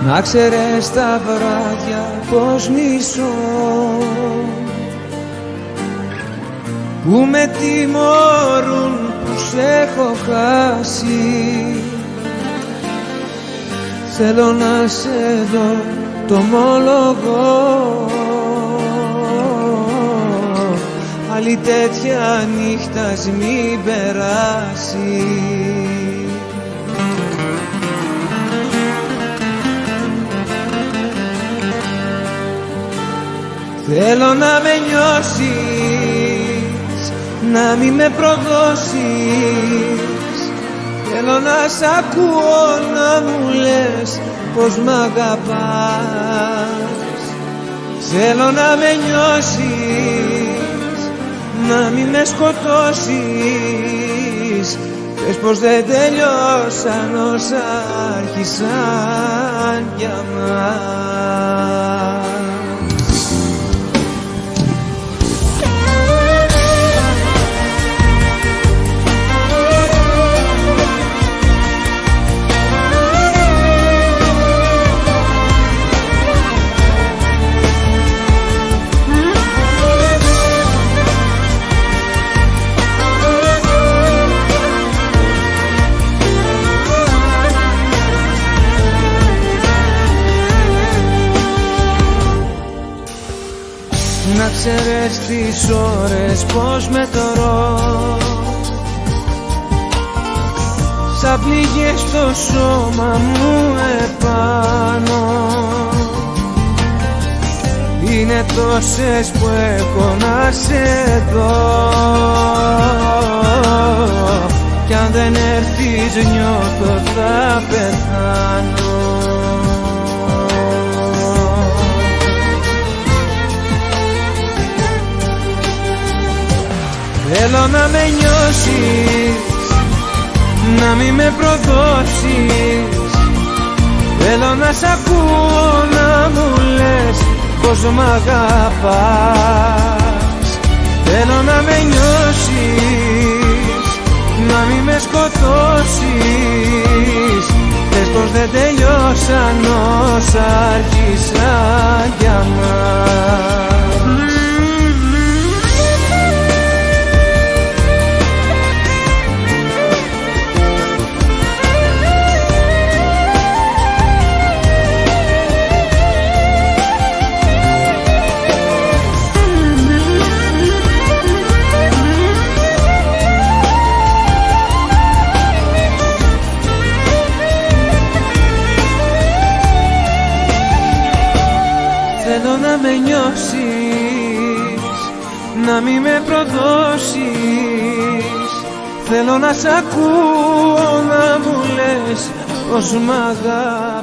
Να ξέρεις τα βράδια πως μισώ, που με τιμωρούν που σ' έχω χάσει. Θέλω να σε δω, το ομολογώ, άλλη τέτοια νύχτας μην περάσει. Θέλω να με νιώσεις, να μη με προδώσεις. Θέλω να σ' ακούω να μου λες πως μ' αγαπάς. Θέλω να με νιώσεις, να μη με σκοτώσεις. Πες πως δεν τελειώσαν όσα άρχισαν για μας. Να ξέρεις τις ώρες πως μετρώ, σαν πληγές στο σώμα μου επάνω. Είναι τόσες που έχω να σε δω, κι αν δεν έρθεις νιώθω θα πεθάνω. Θέλω να με νιώσεις, να μη με προδώσεις. Θέλω να σ' ακούω να μου λες πως μ' αγαπάς. Θέλω να με νιώσεις, να μη με σκοτώσεις. Πες πως δεν τελειώσαν όσα άρχισαν για μας. Θέλω να με νιώσεις, να μη με προδώσεις. Θέλω να σ' ακούω να μου λες πως μ' αγαπάς.